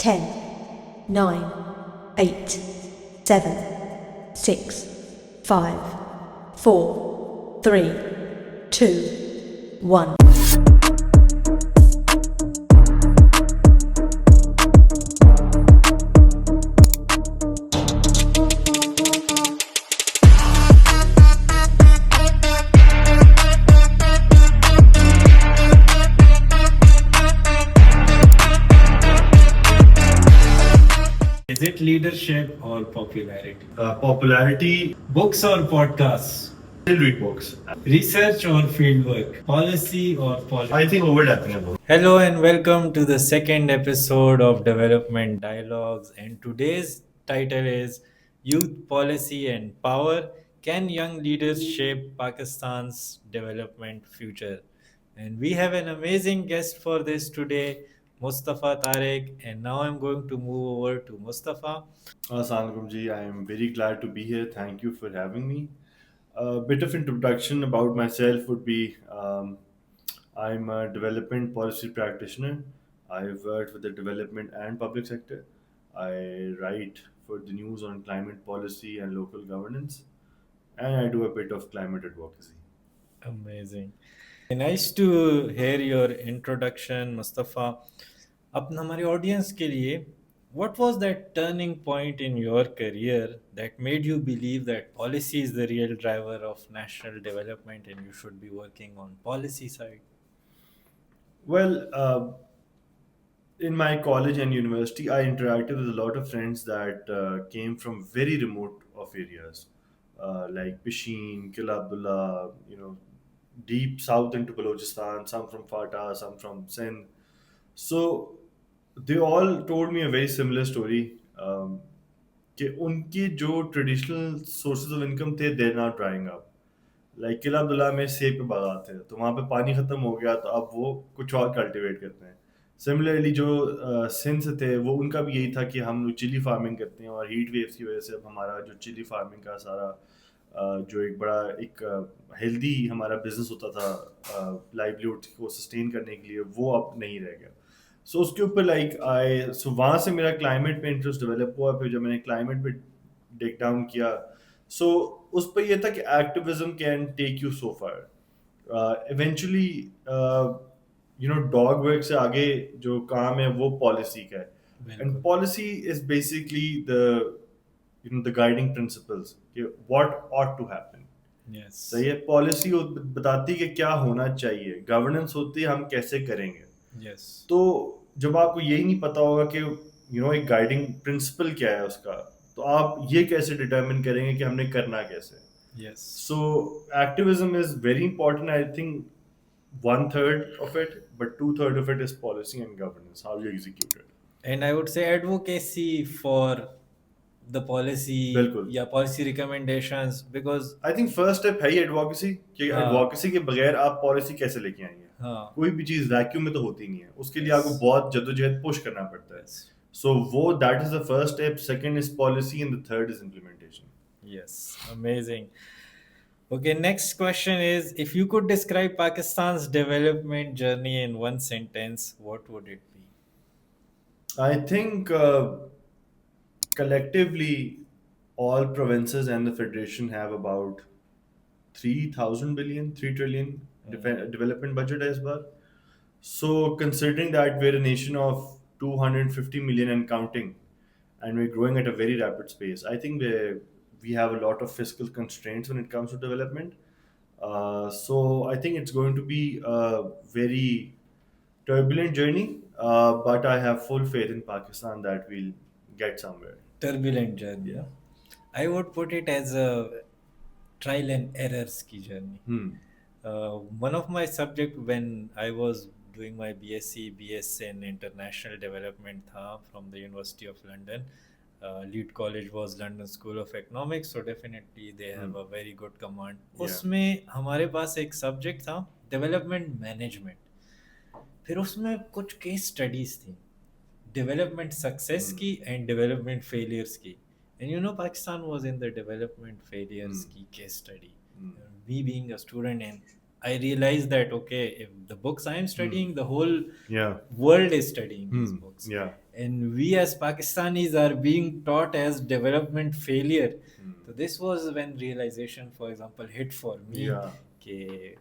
10, 9, 8, 7, 6, 5, 4, 3, 2, 1. Is it leadership or popularity? Popularity, Books or podcasts? still read books. Research or fieldwork? Policy or politics? I think overlapping are both. Hello and welcome to the second episode of Development Dialogues. And today's title is Youth Policy and Power. Can young leaders shape Pakistan's development future? And we have an amazing guest for this today, Mustafa Tariq. And now I'm going to move over to Mustafa. Assalamualaikum ji, I am very glad to be here. Thank you for having me. A bit of introduction about myself would be I'm a development policy practitioner. I've worked with the development and public sector. I write for the news on climate policy and local governance, and I do a bit of climate advocacy. Amazing. Nice to hear your introduction, Mustafa. अपना हमारे audience के लिए, what was that turning point in your career that made you believe that policy is the real driver of national development and you should be working on policy side? Well, in my college and university, I interacted with a lot of friends that came from very remote of areas, like Pishin, Kila Abdullah, deep south into Balochistan, some from Fatah, some from Sindh. So they all told me a very similar story. कि उनकी जो traditional sources of income थे देर not drawing up like किला अब्दुल्ला में सेब के बागात थे तो वहाँ पे पानी ख़त्म हो गया तो अब वो कुछ और कल्टीवेट करते हैं सिमिलरली जो सिंध से थे वो उनका भी यही था कि हम लोग चिली फार्मिंग करते हैं और हीट वेव्स की वजह से अब हमारा जो चिली फार्मिंग का सारा जो एक बड़ा एक हेल्दी हमारा बिजनेस होता था लाइवलीहुड को सस्टेन करने के लिए वो अब नहीं रह गया सो उसके ऊपर सो वहाँ से मेरा क्लाइमेट पे इंटरेस्ट डेवलप हुआ फिर जब मैंने क्लाइमेट पे टेक डाउन किया सो उस पर यह था कि activism can take you so far eventually dog work से आगे जो काम है वो पॉलिसी का है and policy is basically the guiding principles कि what ought to happen Yes. सही है पॉलिसी बताती है कि क्या होना चाहिए गवर्नेंस होती है हम कैसे करेंगे Yes. तो जब आपको यही नहीं पता होगा कि एक गाइडिंग प्रिंसिपल क्या है उसका तो आप ये कैसे डिटरमिन करेंगे कि हमने करना कैसे Yes. So activism is very important I think 1/3 of it but 2/3 of it is policy and governance how you execute it And I would say advocacy for the policy बिल्कुल या policy recommendations because I think first step है ही advocacy कि हाँ। Advocacy के बगैर आप policy कैसे लेके आएंगे हाँ कोई भी चीज वैक्यूम में तो होती नहीं है उसके लिए Yes. आपको बहुत जद्दोजहद पुश करना पड़ता है Yes. सो वो that is the first step second is policy and the third is implementation Yes, amazing. Okay, next question is if you could describe Pakistan's development journey in one sentence, what would it be? I think collectively, all provinces and the federation have about 3,000 billion, 3 trillion development budget as well. So, considering that we're a nation of 250 million and counting, and we're growing at a very rapid pace, I think we have a lot of fiscal constraints when it comes to development. So, I think it's going to be a very turbulent journey, but I have full faith in Pakistan that we'll get somewhere. Turbulent journey. Yeah. I would put it as a trial and errors ki journey. One of my subject when I was doing my BSc, BS in international development tha from the University of London. Lead college was London School of Economics, so definitely they have a very good command. Yeah. उसमें हमारे पास एक subject था development management. फिर उसमें कुछ case studies थी development success की and development failures की and you know Pakistan was in the development failures की case study we being a student and I realized that okay, if the books I am studying, the whole Yeah. world is studying these books, Yeah. and we as Pakistanis are being taught as development failure. So this was when realization, for example, hit for me. Yeah. Okay,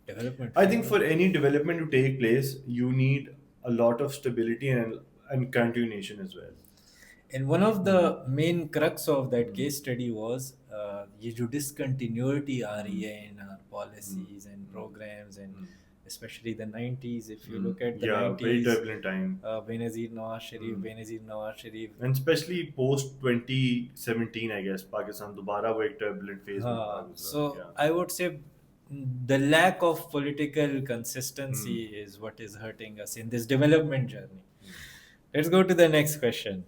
development I think failure. for any development to take place, you need a lot of stability and continuation as well. And one of the main crux of that case study was ये जो discontinuity आ रही है in our policies and programs, and especially the 90s. If you look at the Yeah, very 90s, turbulent time. Benazir Nawaz Sharif. And especially post 2017, I guess, Pakistan दोबारा वो एक turbulent phase में था गुजरा. So Yeah. I would say the lack of political consistency is what is hurting us in this development journey. Let's go to the next question.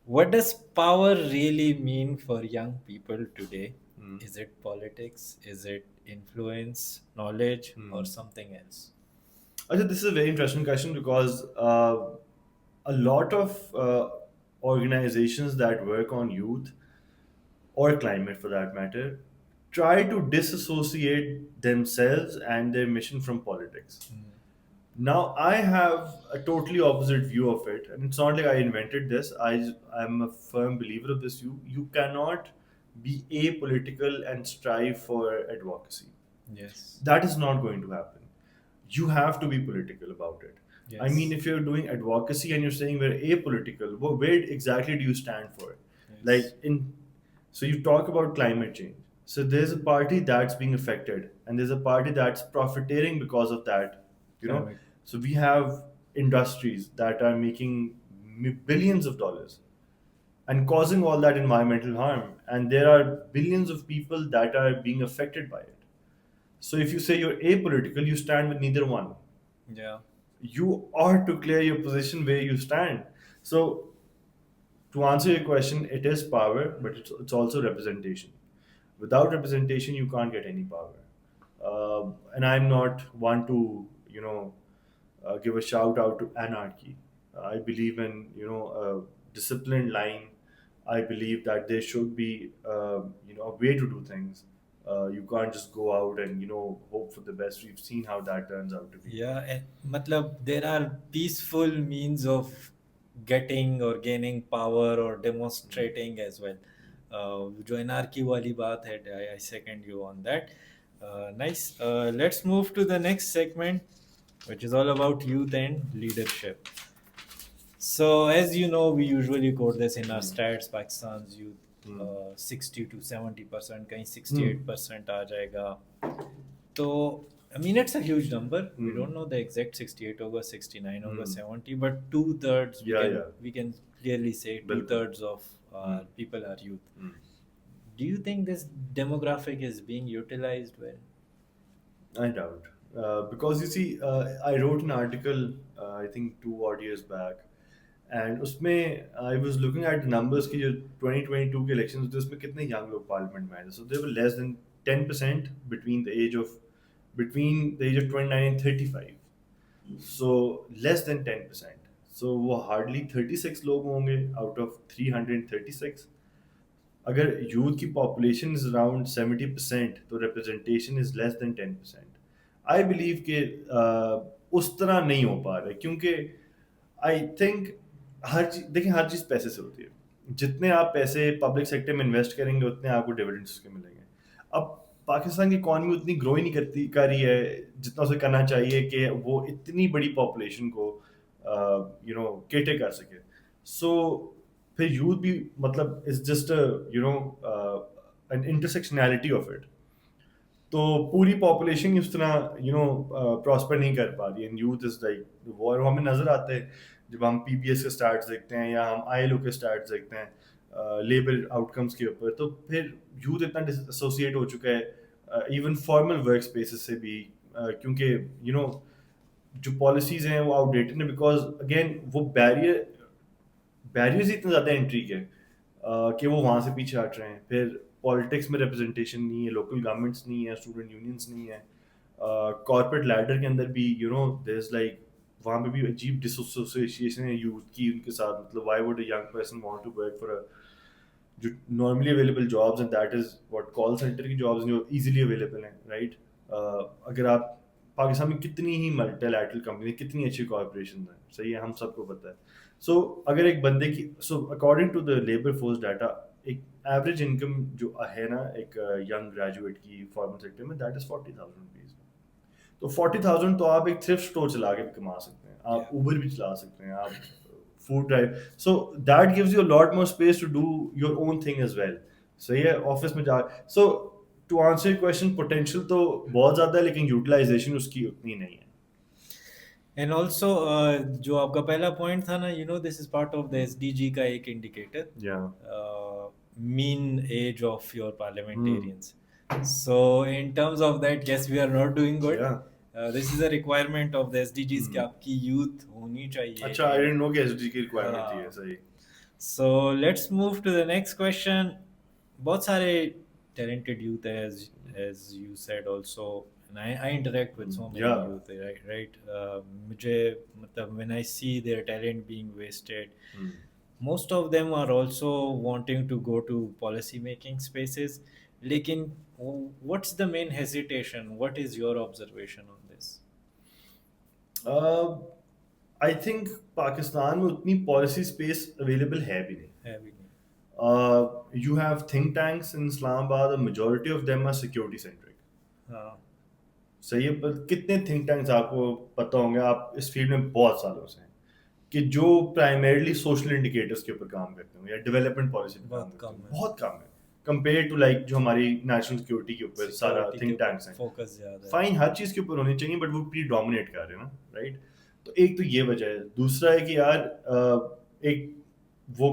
What does power really mean for young people today? Is it politics? Is it influence, knowledge, or something else? I think this is a very interesting question because a lot of organizations that work on youth or climate for that matter try to disassociate themselves and their mission from politics. Now, I have a totally opposite view of it, and it's not like I invented this. I'm a firm believer of this view. You cannot be apolitical and strive for advocacy. Yes. That is not going to happen. You have to be political about it. I Yes. mean, if you're doing advocacy and you're saying we're apolitical, well, where exactly do you stand for? Like so you talk about climate change. So there's a party that's being affected, and there's a party that's profiteering because of that. You know, Correct. so we have industries that are making billions of dollars and causing all that environmental harm, and there are billions of people that are being affected by it. So if you say you're apolitical, you stand with neither one. Yeah. You are to clear your position where you stand. So to answer your question, it is power, but it's also representation. Without representation, you can't get any power. And I'm not one to, give a shout out to anarchy. I believe in, a disciplined line. I believe that there should be, a way to do things. You can't just go out and, hope for the best. We've seen how that turns out to be. Yeah, and matlab, there are peaceful means of getting or gaining power or demonstrating as well. जो anarchy वाली बात है, I second you on that. Nice. Let's move to the next segment, which is all about youth and leadership. So, as you know, we usually quote this in our stats. Pakistan's youth 60 to 70%, कहीं 68% आ जाएगा. So, I mean, it's a huge number. We don't know the exact 68 over 69 over 70, but two-thirds, we can clearly say two-thirds of people are youth. Do you think this demographic is being utilized well? I doubt. Because you see, I wrote an article, I think 2 odd years back, and उसमें I was looking at the numbers कि जो 2022 के elections थे उसमें कितने young लोग parliament में आए थे. So they were less than 10% between the age of 29 and 35. So less than 10%. So वो hardly 36 लोग होंगे out of 336. अगर यूथ की पॉपुलेशन इज अराउंड 70%, तो representation is less than 10%. I believe कि उस तरह नहीं हो पा रहा है, क्योंकि आई थिंक हर चीज देखिए, हर चीज़ पैसे से होती है. जितने आप पैसे पब्लिक सेक्टर में इन्वेस्ट करेंगे उतने आपको डिविडेंड्स उसके मिलेंगे. अब पाकिस्तान की इकॉनमी उतनी ग्रो ही नहीं कर रही है जितना उसे करना चाहिए कि वो इतनी बड़ी पॉपुलेशन को केटर कर सके. सो फिर यूथ भी मतलब is just an intersectionality of it. तो पूरी पॉपुलेशन उस तरह प्रॉस्पर नहीं कर पा रही. एंड यूथ इज लाइक वो हमें नजर आते हैं जब हम पीबीएस के स्टार्ट्स देखते हैं या हम आईएलओ के स्टार्ट्स देखते हैं लेबर आउटकम्स के ऊपर. तो फिर यूथ इतना डिसोसिएट हो चुका है इवन फॉर्मल वर्क स्पेसेस से भी, क्योंकि जो पॉलिसीज हैं वो आउटडेटेड है. बिकॉज अगेन वो बैरियर्स इतने ज़्यादा एंट्री के कि वो वहाँ से पीछे हट रहे हैं. फिर पॉलिटिक्स में रिप्रेजेंटेशन नहीं है, लोकल गवर्नमेंट्स नहीं है, स्टूडेंट यूनियंस नहीं है, कॉर्पोरेट लैडर के अंदर भी देयर इज लाइक वहाँ पे भी अजीब डिसोसिएशन है यूथ की उनके साथ. मतलब why would a young person want to work for जो normally available jobs, and that is what call centre की जॉब्स जो इजीली अवेलेबल हैं, राइट. अगर आप पाकिस्तान में कितनी ही मल्टीलैटरल कंपनी, कितनी अच्छी कॉर्पोरेशन है, सही है, हम सबको पता है। सो अगर एक बंदे की, so according to the labour force data, एक एवरेज इनकम जो है ना एक यंग ग्रेजुएट की फॉर्मल सेक्टर में, दैट इज 40,000 रुपीज। तो 40,000 तो आप एक थ्रिफ्ट स्टोर चला के भी कमा सकते हैं, आप Yeah. उबर भी चला सकते हैं, आप food drive, so that gives you a lot more space to do your own thing as well. सही है, ऑफिस में जा, so to answer your question, potential तो बहुत ज्यादा है, लेकिन यूटिलाइजेशन उसकी उतनी नहीं है। एंड ऑल्सो जो आपका पहला पॉइंट था ना, you know this is part of the SDG का एक इंडिकेटर, या mean age of your parliamentarians. So in terms of that, yes, we are not doing good. या This is a requirement of the SDGs कि आपकी youth होनी चाहिए. अच्छा, I didn't know कि एसडी की रिक्वायरमेंट थी, हाँ. सही। So let's move to the next question. बहुत सारे talented youth है, as you said also, and I interact with so many Yeah. youth, right? मुझे मतलब when I see their talent being wasted, most of them are also wanting to go to policy making spaces. लेकिन what's the main hesitation? What is your observation on this? I think Pakistan में उतनी policy space available है भी नहीं। है भी नहीं. You have think tanks in Islamabad, a majority of them are security centric. हाँ. सही है, पर कितने थिंक टैंक्स आपको पता होंगे, आप इस फील्ड में बहुत सालों से हैं, कि जो प्राइमरीली सोशल इंडिकेटर्स के ऊपर काम करते हो या डेवलपमेंट पॉलिसी पे काम बहुत करते कम हो, है. बहुत कम है कंपेयर टू लाइक जो हमारी नेशनल सिक्योरिटी के ऊपर सारा Security थिंक के ऊपर टैंक्स हैं। focus ज़्यादा है. फाइन, हर चीज़ के ऊपर होनी चाहिए, बट वो प्री डोमिनेट कर रहे हैं ना, राइट। तो एक तो ये वजह है, दूसरा है कि यार एक वो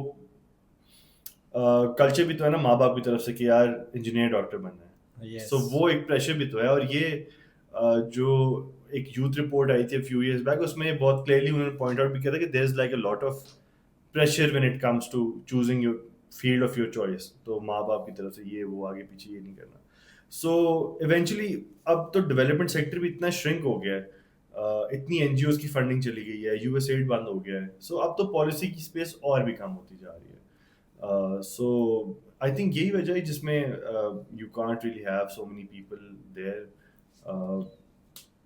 कल्चर भी तो है ना माँ बाप की तरफ से कि यार इंजीनियर डॉक्टर बनना है। Yes. सो वो एक प्रेशर भी तो है। और ये जो एक यूथ रिपोर्ट आई थी फ्यू इयर्स बैक, उसमें बहुत क्लियरली उन्होंने पॉइंट आउट भी किया था कि there is like a lot of pressure when it comes to choosing your field of your choice. तो माँ बाप की तरफ से ये वो आगे पीछे ये नहीं करना। सो इवेंचुअली अब तो डेवलपमेंट सेक्टर भी इतना श्रिंक हो गया है, इतनी एनजीओज की फंडिंग चली गई है, यूएसएड बंद हो गया है। सो अब तो पॉलिसी की स्पेस और भी कम होती जा रही है। सो आई थिंक यही वजह है जिसमें you can't really have so many people there.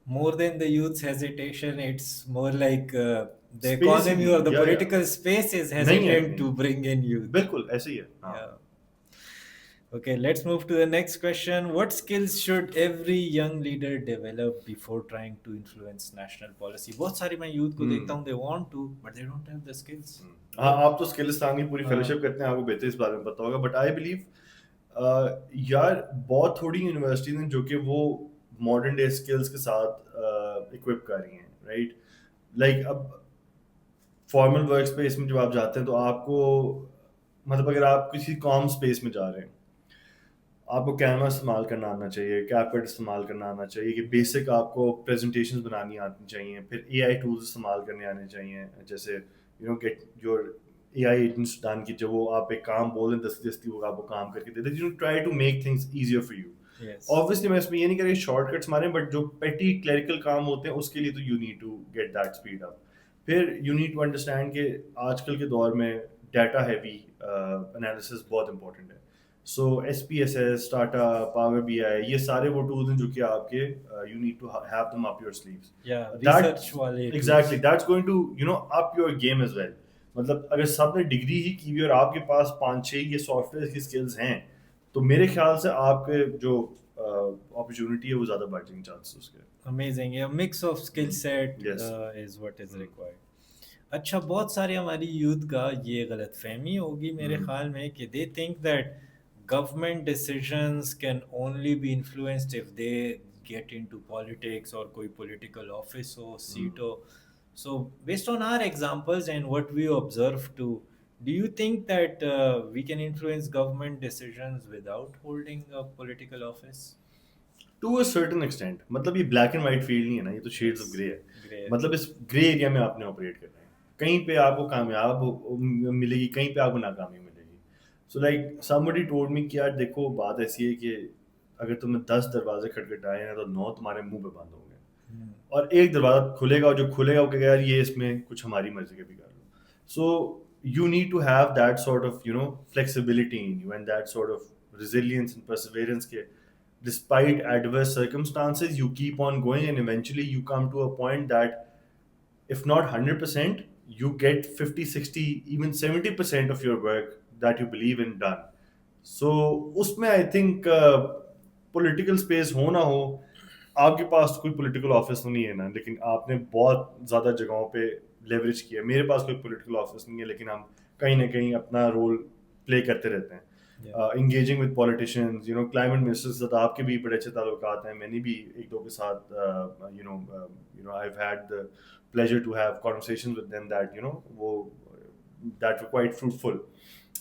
More than the youth's hesitation, it's more like the Space economy or the yeah, political space is नहीं है, hesitant नहीं। to bring in youth. बिल्कुल ऐसे ही है। हाँ। Yeah. Okay, let's move to the next question. What skills should every young leader develop before trying to influence national policy? बहुत सारी मैं youth को देखता हूँ, they want to, but they don't have the skills. हाँ, आप तो स्किलिस्तान की पूरी फेलोशिप करते हैं, आपको बेहतर इस बारे में पता होगा। बट आई बिलीव यार बहुत थोड़ी यूनिवर्सिटीज हैं जो कि वो मॉडर्न डे स्किल्स के साथ इक्विप कर रही हैं, राइट। लाइक अब फॉर्मल वर्क स्पेस में जब आप जाते हैं तो आपको मतलब अगर आप किसी कॉम स्पेस में जा रहे हैं, आपको कैनवा इस्तेमाल करना आना चाहिए, कैपकट इस्तेमाल करना आना चाहिए, कि बेसिक आपको प्रेजेंटेशंस बनानी आनी चाहिए, फिर एआई टूल्स इस्तेमाल करने आने चाहिए, जैसे you know get your AI agents done, कि जब वो आप एक काम बोलें दस्ती दस्ती वो आपको काम करके देते, you try to make things easier for you. Yes. Obviously मैं इसमें ये नहीं कह रही शॉर्टकट्स मारें, बट जो पेटी क्लरिकल काम होते हैं उसके लिए तो you need to get that speed up. फिर यू नीड टू अंडरस्टैंड कि आजकल के दौर में डाटा हैवी एनालिसिस बहुत इंपॉर्टेंट है। So SPSS, Stata, power BI, ये सारे वो टूल्स हैं जो कि आपके you need to have them up your sleeves. Yeah, research वाले tools. Exactly, that's going to you know up your game as well. मतलब अगर सबने डिग्री ही की हुई और आपके पास 5-6 ये सॉफ्टवेयर की स्किल्स हैं, तो मेरे ख्याल से आपके जो अपॉर्चुनिटी है वो ज़्यादा बढ़ जाएंगे चांसेस उसके। Amazing. A mix of skill set Yes. is what is required. अच्छा, बहुत सारे हमारी यूथ का ये गलत फहमी होगी मेरे ख्याल में कि they think that government decisions can only be influenced if they get into politics or कोई political office हो, seat हो. So based on our examples and what we observe too, do you think that we can influence government decisions without holding a political office? To a certain extent. मतलब ये black and white field नहीं है ना, ये तो shades of grey Grey. है। मतलब इस ग्रे एरिया में आपने ऑपरेट करना है, कहीं पे आपको कामयाब मिलेगी, कहीं पे आपको नाकामी मिलेगी। So like somebody told me कि यार देखो बात ऐसी है कि अगर तुमने 10 दरवाजे खटखटाए हैं तो 9 तुम्हारे मुंह पे बंद होंगे, और एक दरवाजा खुलेगा, और जो खुलेगा वो कहेगा यार ये इसमें कुछ हमारी मर्जी का भी कर लो। सो you need to have that sort of flexibility in you and that sort of resilience and perseverance के despite adverse circumstances, you keep on going, and eventually you come to a point that if not 100%, you get 50, 60, even 70% of your work that you believe in done. So उसमें I think political space हो ना हो, आपके पास तो कोई political office तो नहीं है ना, लेकिन आपने बहुत ज़्यादा जगहों पे leverage किया. मेरे पास कोई political office नहीं है, लेकिन हम कहीं ना कहीं अपना role play करते रहते हैं. Engaging with politicians, climate ministers के साथ आपके भी बड़े अच्छे ताल्लुकात हैं. मैंने भी एक दो के साथ, I've had the pleasure to have conversations with them that वो that were quite fruitful.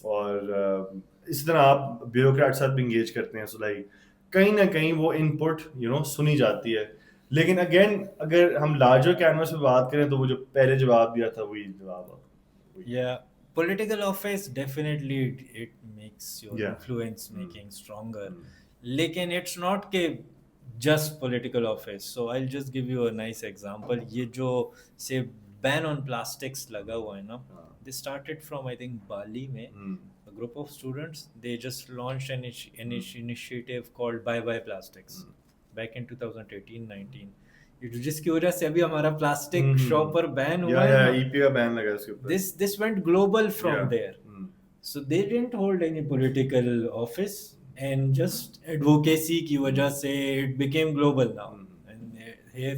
और इसी तरह आप ब्यूरोक्रेट साथ भी इंगेज करते हैं, सो लाइक कहीं ना कहीं वो इनपुट सुनी जाती है. लेकिन अगेन अगर हम लार्जर कैनवस पे बात करें तो वो जो पहले जवाब दिया था वही जवाब. Yeah, political office definitely it makes your Yeah. influence making stronger. लेकिन it's not के just political office. So I'll just give you a nice example. ये जो say ban on plastics लगा हुआ है ना, they started from I think Bali में. A group of students, they just launched an initiative called Bye Bye Plastics back in 2018-19. जिसकी वजह से अभी हमारा प्लास्टिक शॉप पर बैन हुआ है ना, ईपी का बैन लगा इसके ऊपर. this went global from Yeah. there. So they didn't hold any political office, and just advocacy की वजह से it became global now. And here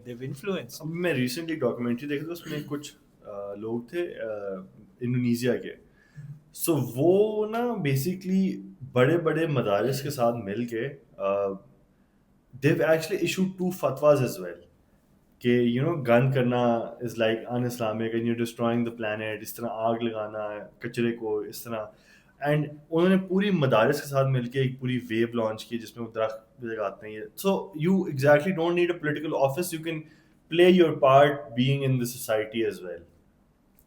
they've influenced. अब मैं रिसेंटली डॉक्यूमेंट्री देखा था, उसमें कुछ लोग थे इंडोनेशिया के. सो वो ना बेसिकली बड़े बड़े मदारिस के साथ मिल के they've actually issued 2 fatwas as well कि गन करना is like un-Islamic and you're destroying the planet, इस तरह आग लगाना कचरे को इस तरह. एंड उन्होंने पूरी मदारिस के साथ मिलके एक पूरी वेव लॉन्च की जिसमें वो दरख्त लगाते हैं. So you exactly don't need a political office, you can play your part being in the society as well.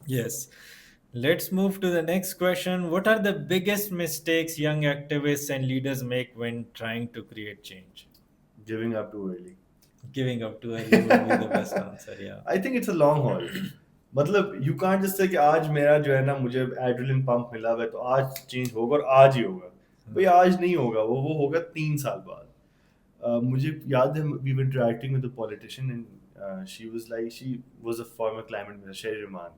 Yes. Let's move to the next question. What are the biggest mistakes young activists and leaders make when trying to create change? Giving up too early. Giving up too early would be the best answer, yeah. I think it's a long haul. मतलब you can't just say कि आज मेरा जो है ना मुझे adrenaline pump मिला हुआ है तो आज चेंज होगा और आज ही होगा. भाई आज नहीं होगा, वो होगा 3 साल बाद. मुझे याद है we were interacting with a politician and she was a former climate minister, Sherry Rahman.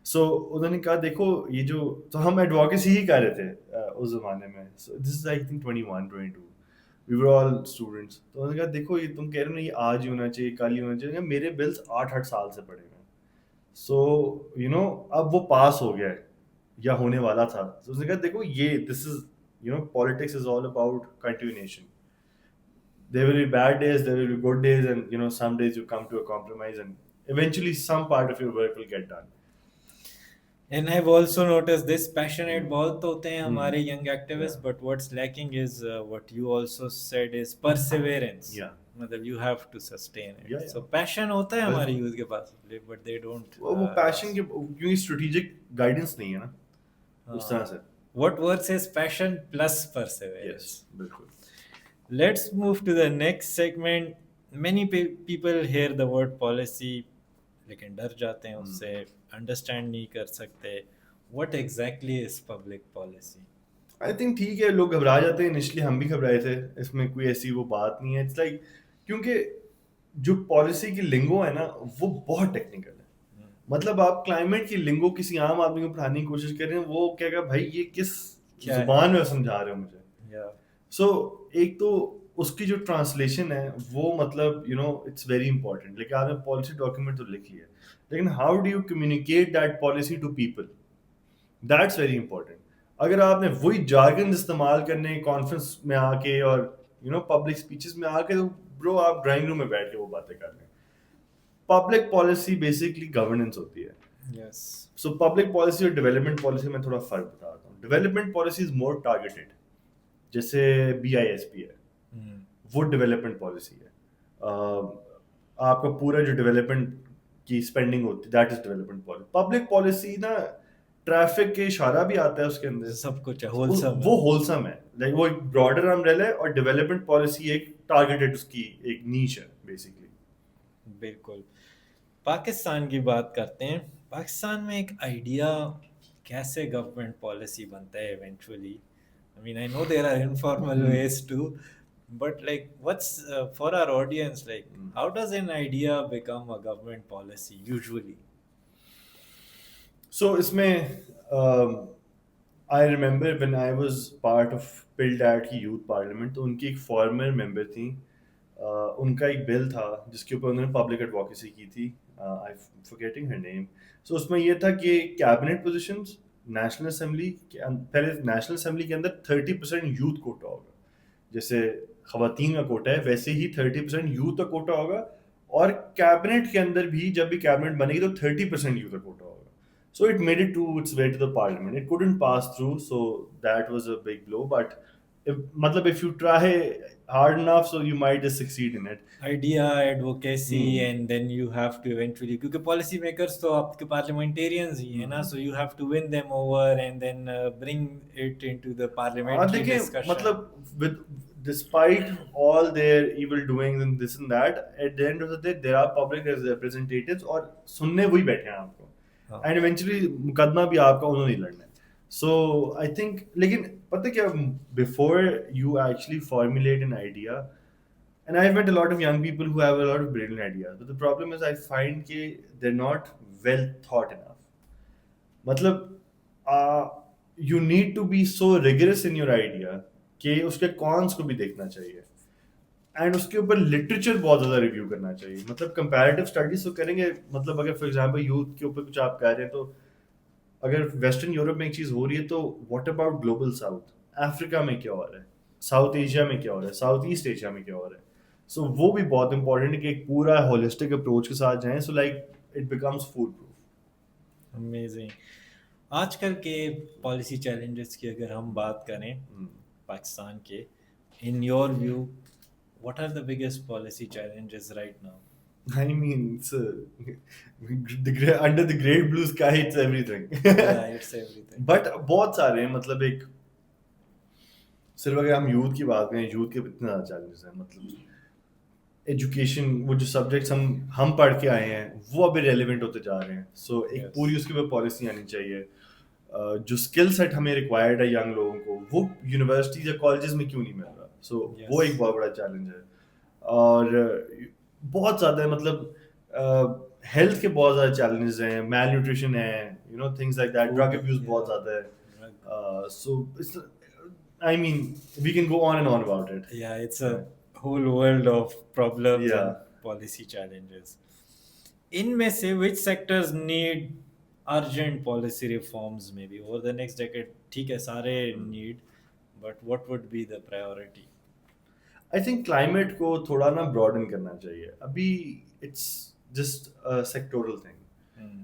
So उन्होंने कहा देखो ये जो तो हम एडवोकेसी ही कर रहे थे उस जमाने में. So this is I think 21, 22. We were all students. तो उन्होंने कहा देखो ये तुम कह रहे हो ना ये आज ही होना चाहिए, कल ही होना चाहिए. मेरे बिल्स 8 साल से पड़े हुए. So अब वो पास हो गया है या होने वाला था. So उसने कहा देखो ये this is politics is all about continuation. There will be bad days, there will be good days, and some days you come to a compromise, and eventually some part of your work will get done. And I've also noticed this passionate बहुत होते हैं हमारे young activists, but what's lacking is what you also said is perseverance. Yeah. मतलब you have to sustain it. Yeah. So passion होता है हमारे youth के पास, but they don't. वो passion के क्योंकि strategic guidance नहीं है ना उस तरह से. What works is passion plus perseverance. Yes, बिल्कुल. Let's move to the next segment. Many people hear the word policy, लेकिन डर जाते हैं उससे, understand नहीं कर सकते. What exactly is public policy? I think ठीक है, लोग घबरा जाते हैं. इनिशियली हम भी घबराए थे. इसमें कोई ऐसी वो बात नहीं है. It's like क्योंकि जो पॉलिसी की लिंगो है ना वो बहुत टेक्निकल है. मतलब आप क्लाइमेट की लिंगो किसी आम आदमी को पढ़ाने की कोशिश कर रहे हैं, वो कहेगा भाई ये किस जुबान में समझा रहे हो मुझे. सो एक तो उसकी जो ट्रांसलेशन है वो मतलब इट्स वेरी इंपॉर्टेंट. लेकिन आपने पॉलिसी डॉक्यूमेंट तो लिख लिया, लेकिन how do you communicate that policy to people, that's very important. अगर आपने वही जार्गन इस्तेमाल करने कॉन्फ्रेंस में आके और पब्लिक स्पीचेस में आके, तो ब्रो आप ड्राइंग रूम में बैठ के वो बातें कर रहे हैं. पब्लिक पॉलिसी बेसिकली गवर्नेंस होती है. Yes. सो पब्लिक पॉलिसी और डेवलपमेंट पॉलिसी में थोड़ा फर्क बताता हूँ. Development policy is more targeted, जैसे BISP है वो डेवलपमेंट पॉलिसी है. आपका पूरा जो डेवलपमेंट की स्पेंडिंग होती है that is development policy. Public policy ना ट्रैफिक के इशारा भी आता है उसके अंदर, सब कुछ है, wholesome वो होलसम है. लाइक वो एक ब्रॉडर अम्ब्रेला है और डेवलपमेंट पॉलिसी एक टारगेटेड उसकी एक नीश है बेसिकली. बिल्कुल. पाकिस्तान की बात करते हैं. पाकिस्तान में एक आइडिया कैसे गवर्नमेंट पॉलिसी बनता है eventually. I mean, I know there are informal ways too, But like, what's for our audience, like, Mm. how does an idea become a government policy usually? So इसमें I remember when I was part of pill that की youth parliament, तो उनकी एक farmer member थी। उनका एक bill था जिसके ऊपर उन्होंने पब्लिक एडवोकेसी की थी। आई फॉरगेटिंग हर नेम। सो उसमें ये था कि कैबिनेट पोजीशंस नेशनल असेंबली के पहले नेशनल असेंबली के अंदर 30% यूथ कोटा होगा। जैसे खवातीन का कोटा है वैसे ही 30% यूथ का कोटा होगा। और कैबिनेट के अंदर भी जब भी कैबिनेट बनेगी तो 30% यूथ का कोटा होगा। So it made it to its way to the parliament. It couldn't pass through, so that was a big blow. But if you try hard enough, so you might just succeed in it. Idea, advocacy, Hmm. and then you have to eventually, क्योंकि policy makers तो आपके parliamentarians ही है ना, so you have to win them over and then bring it into the parliamentary देखिए discussion. with despite all their evil doings and this and that, at the end of the day, there are public representatives और सुनने वही बैठे हैं आपको। हाँ. And eventually मुकदमा भी आपका उन्होंने ही लड़ना है। सो आई थिंक, लेकिन पता क्या, before you actually formulate an idea, and I met a lot of young people who have a lot of brilliant ideas, but the problem is I find कि they are not well thought enough. मतलब you need to be so rigorous in your idea कि उसके cons को भी देखना चाहिए, and उसके ऊपर लिटरेचर बहुत ज़्यादा रिव्यू करना चाहिए। मतलब कंपैरेटिव स्टडीज तो करेंगे, मतलब अगर फॉर एग्जांपल यूथ के ऊपर कुछ आप कह रहे हैं, तो अगर वेस्टर्न यूरोप में एक चीज़ हो रही है तो what about global south? Africa में क्या हो रहा है, साउथ एशिया में क्या हो रहा है, साउथ ईस्ट एशिया में क्या हो रहा है? सो वो भी बहुत इंपॉर्टेंट है कि एक पूरा होलिस्टिक अप्रोच के साथ जाएं, so like it becomes foolproof. Amazing. आजकल के पॉलिसी चैलेंजेस की अगर हम बात करें पाकिस्तान के, in your view, what are the biggest policy challenges right now? I mean, under the great blue sky, it's everything. Yeah, it's everything. But बहुत सारे हैं, मतलब एक सिर्फ अगर हम यूथ की बात करें, यूथ के इतने ज़्यादा चैलेंजेस हैं। मतलब एजुकेशन, वो जो सब्जेक्ट्स हम पढ़ के आए हैं वो अभी रेलिवेंट होते जा रहे हैं। सो एक Yes. पूरी उसके ऊपर पॉलिसी आनी चाहिए। जो स्किल सेट हमें रिक्वायर्ड है यंग लोगों को, वो यूनिवर्सिटीज या कॉलेजेस में क्यों नहीं मिल रहा? सो Yes. वो एक बहुत बड़ा चैलेंज है। और बहुत ज़्यादा है, मतलब हेल्थ के बहुत ज़्यादा चैलेंजेस हैं, मैल न्यूट्रिशन है, things like that, drug Food, abuse बहुत yeah. ज़्यादा है। सो I mean, we can go on and on about it. Yeah, it's a whole world of problems Yeah. and policy challenges. इनमें से which sectors need urgent policy reforms maybe over the next decade? ठीक है, सारे need, but what would be the priority? I think climate को थोड़ा ना broaden करना चाहिए। अभी it's just a sectoral thing. Hmm.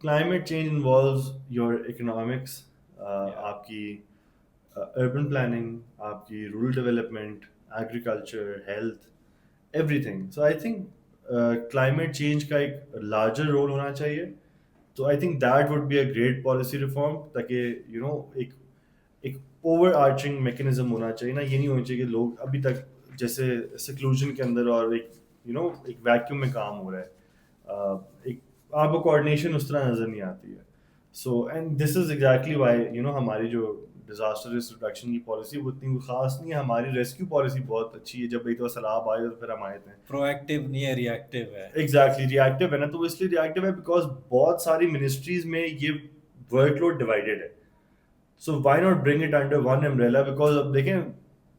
Climate change involves your economics, Yeah. आपकी urban planning, आपकी rural development, agriculture, health, everything. So I think climate change का एक larger role होना चाहिए। तो I think that would be a great policy reform, ताकि एक एक ओवर आर्चिंग मैकेनिज्म होना चाहिए ना। ये नहीं होना चाहिए कि लोग अभी तक जैसे सिक्लूजन के अंदर और एक एक वैक्यूम में काम हो रहा है। एक आपको कोऑर्डिनेशन उस तरह नज़र नहीं आती है। So and this is exactly why हमारी जो डिजास्टर रिस्क रिडक्शन की पॉलिसी वो इतनी खास नहीं है। हमारी रेस्क्यू पॉलिसी बहुत अच्छी है। जब एक तो सैलाब आए तो फिर हम आए थे। Proactive नहीं है, reactive है. एग्जैक्टली रिएक्टिव है ना, तो वो इसलिए रिएक्टिव है बिकॉज बहुत सारी मिनिस्ट्रीज में ये वर्कलोड डिवाइडेड है। So why not bring it under one umbrella? Because अब देखें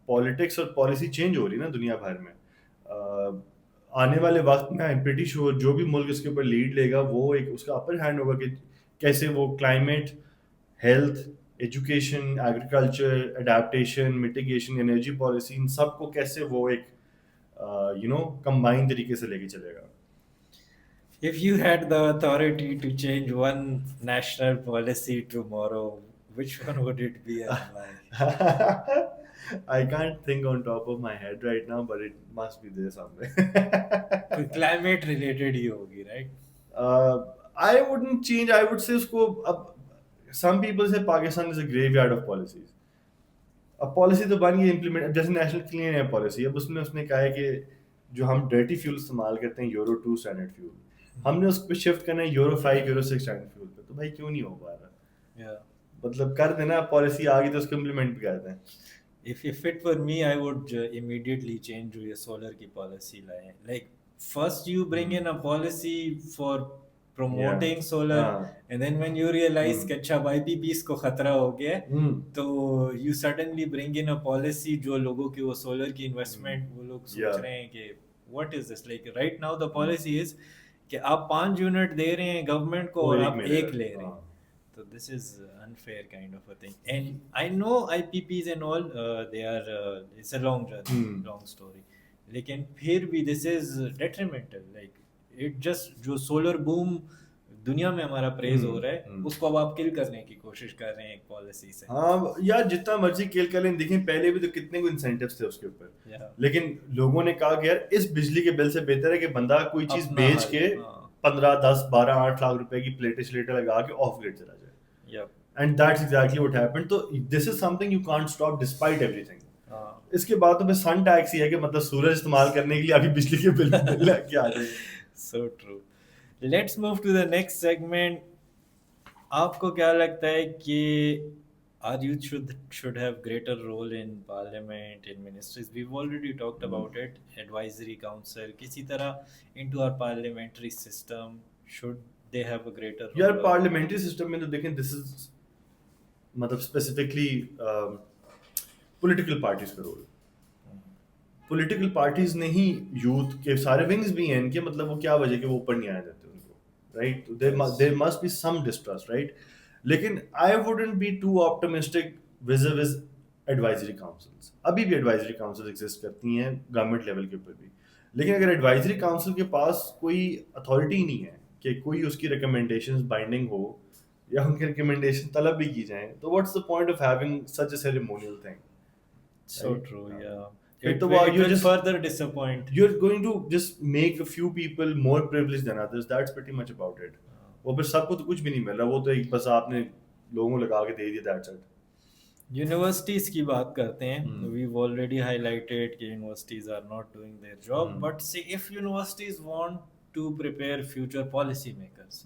पॉलिटिक्स और पॉलिसी चेंज हो रही है ना दुनिया भर में। आने वाले वक्त में आई एम प्रीटी श्योर जो भी मुल्क इसके ऊपर लीड लेगा वो एक उसका अपर हैंड होगा कि कैसे वो climate, health, education, agriculture, adaptation, mitigation, energy policy, इन सब को कैसे वो एक कंबाइन तरीके से लेके चलेगा। If you had the authority to change one national policy tomorrow, which one would it be and why? I can't think on top of my head right now, but it must be there somewhere. तो climate related ही होगी, right? I wouldn't change. I would say उसको अब some people say Pakistan is a graveyard of policies. अब policy तो बन गई implement, जैसे national clean air policy. अब उसमें उसने कहा है कि जो हम डर्टी फ्यूल इस्तेमाल करते हैं यूरो 2 स्टैंडर्ड फ्यूल, हमने उसको शिफ्ट करना है यूरो 5 यूरो 6 स्टैंडर्ड फ्यूल पे। तो भाई क्यों नहीं हो पा रहा? Yeah. मतलब कर देना, पॉलिसी आ गई तो उसको इम्प्लीमेंट भी कर दें। if it were me, I would immediately change to a solar की policy लाए. Like first you bring in a policy for Yeah. promoting solar, and then when you realize कि अच्छा IPPs को खतरा हो गया है, तो you suddenly bring in a policy जो लोगों की वो solar की investment वो लोग सोच Yeah. रहे हैं कि what is this, like right now the policy is कि आप 5 यूनिट दे रहे हैं गवर्नमेंट को वो और एक आप मिलेगा। एक ले रहे हैं. So this is unfair kind of a thing. And I know IPPs and all, they are, it's a long journey, long story. लेकिन फिर भी this is detrimental. Like it just जो solar boom दुनिया में हमारा प्रेज हो रहा है, उसको अब आप किल करने की कोशिश कर रहे हैं एक पॉलिसी से. हाँ यार, जितना मर्जी किल कर लें, देखें पहले भी तो कितने को इंसेंटिव्स थे उसके ऊपर. लेकिन लोगों ने कहा कि यार इस बिजली के बिल से बेहतर है कि बंदा कोई चीज बेच के 15, 10, 12, 8 लाख रुपए की प्लेटें श्लेटें लगा के ऑफ ग्रिड चला जाए. And that's exactly what happened. तो this is something you can't stop despite everything. इसके बाद तो फिर सन टैक्स ही है कि मतलब सूरज इस्तेमाल करने के लिए अभी बिजली के बिल लग के आ जाए. So true. Let's move to the next segment. आपको क्या लगता है कि our youth should have greater role in parliament, in ministries? We've already talked about it. Advisory council, किसी तरह into our parliamentary system, should they have a greater role? यार parliamentary system में तो देखें, this is मतलब specifically political parties का role. Political parties ने ही youth के सारे wings भी हैं इनके, मतलब वो क्या वजह के वो ऊपर नहीं आए जाते उनको, right? There must be some distrust, right? लेकिन I wouldn't be too optimistic vis-a-vis advisory councils. अभी भी advisory councils exist करती हैं गवर्नमेंट लेवल के ऊपर भी. लेकिन अगर advisory council के पास कोई authority नहीं है कि कोई उसकी recommendations binding हो या उनकी recommendation तलब भी की जाए, तो what's the point of having such a ceremonial thing? So true, yeah. It will just further disappoint. You're going to just make a few people more privileged than others. That's pretty much about it. वो फिर सबको तो कुछ भी नहीं मिल रहा, वो तो एक बस आपने लोगों को लगा के दे दिया, that's it. यूनिवर्सिटीज की बात करते हैं. We've already highlighted कि universities are not doing their job, but say if universities want to prepare future policy makers,